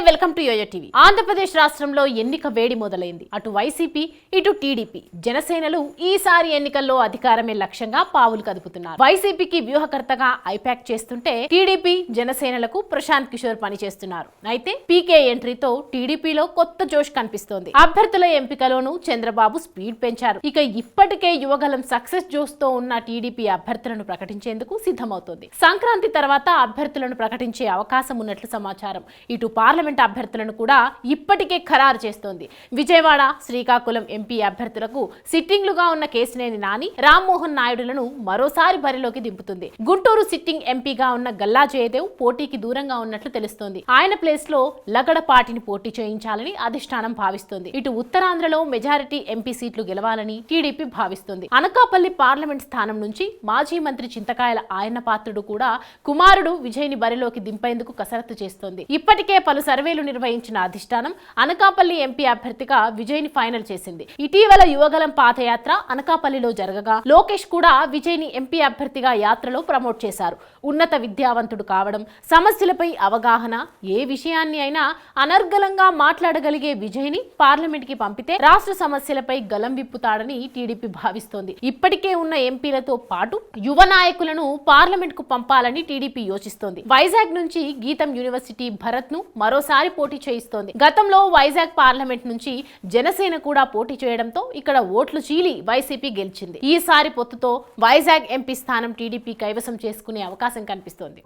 Welcome to YoYo TV. Andhra Pradesh రాష్ట్రంలో ఎన్నిక వేడి మొదలైంది. అటు వైసీపీ ఇటు టీడీపీ జనసేనలు ఈసారి ఎన్నికల్లో అధికారమే లక్ష్యంగా పావులు కదుపుతున్నారు. వైసీపీకి వ్యూహకర్తగా ఐపాక్ చేస్తుంటే టీడీపీ జనసేనలకు ప్రశాంత్ కిషోర్ పనిచేస్తున్నారు. అయితే పీకే ఎంట్రీతో టీడీపీలో కొత్త జోష్ కనిపిస్తోంది. అభ్యర్థుల ఎంపికలోనూ చంద్రబాబు స్పీడ్ పెంచారు. ఇక ఇప్పటికే యువగలం సక్సెస్ జోష్ తో ఉన్న టీడీపీ అభ్యర్థులను ప్రకటించేందుకు సిద్ధమవుతోంది. సంక్రాంతి తర్వాత అభ్యర్థులను ప్రకటించే అవకాశం ఉన్నట్లు సమాచారం. ఇటు పార్లమెంట్ అభ్యర్థులను కూడా ఇప్పటికే ఖరారు చేస్తోంది. విజయవాడ, శ్రీకాకుళం ఎంపీ అభ్యర్థులకు సిట్టింగ్లుగా ఉన్న కేశినేని నాని, రామ్మోహన్ నాయుడులను మరోసారి బరిలోకి దింపుతుంది. గుంటూరు సిట్టింగ్ ఎంపీగా ఉన్న గల్లా జయదేవ్ పోటీకి దూరంగా ఉన్నట్లు తెలుస్తోంది. ఆయన ప్లేస్ లో లగడపాటిని పోటీ చేయించాలని అధిష్టానం భావిస్తోంది. ఇటు ఉత్తరాంధ్రలో మెజారిటీ ఎంపీ సీట్లు గెలవాలని టీడీపీ భావిస్తోంది. అనకాపల్లి పార్లమెంట్ స్థానం నుంచి మాజీ మంత్రి చింతకాయల ఆయన పాత్రుడు కూడా కుమారుడు విజయ్ ని బరిలోకి దింపేందుకు కసరత్తు చేస్తోంది. ఇప్పటికే పలు సర్వేలు నిర్వహించిన అధిష్టానం అనకాపల్లి ఎంపీ అభ్యర్థిగా విజయ్ ని ఫైనల్ చేసింది. ఇటీవల యువగలం పాదయాత్ర అనకాపల్లిలో జరగగా లోకేష్ కూడా విజయ్ ని ఎంపీ అభ్యర్థిగా యాత్రలో ప్రమోట్ చేశారు. ఉన్నత విద్యావంతుడు కావడం, సమస్యలపై అవగాహన, ఏ విషయాన్ని అయినా అనర్గళంగా మాట్లాడగలిగే విజయ్ ని పార్లమెంట్ కి పంపితే రాష్ట్ర సమస్యలపై గలం విప్పుతాడని టీడీపీ భావిస్తోంది. ఇప్పటికే ఉన్న ఎంపీలతో పాటు యువ నాయకులను పార్లమెంట్ కు పంపాలని టీడీపీ యోచిస్తోంది. వైజాగ్ నుంచి గీతం యూనివర్సిటీ భరత్ ను మరోసారి పోటీ చేయిస్తోంది. గతంలో వైజాగ్ పార్లమెంట్ నుంచి జనసేన కూడా పోటీ చేయడంతో ఇక్కడ ఓట్లు చీలి వైసీపీ గెలిచింది. ఈసారి పొత్తుతో వైజాగ్ ఎంపీ స్థానం టీడీపీ కైవసం చేసుకునే అవకాశం కనిపిస్తోంది.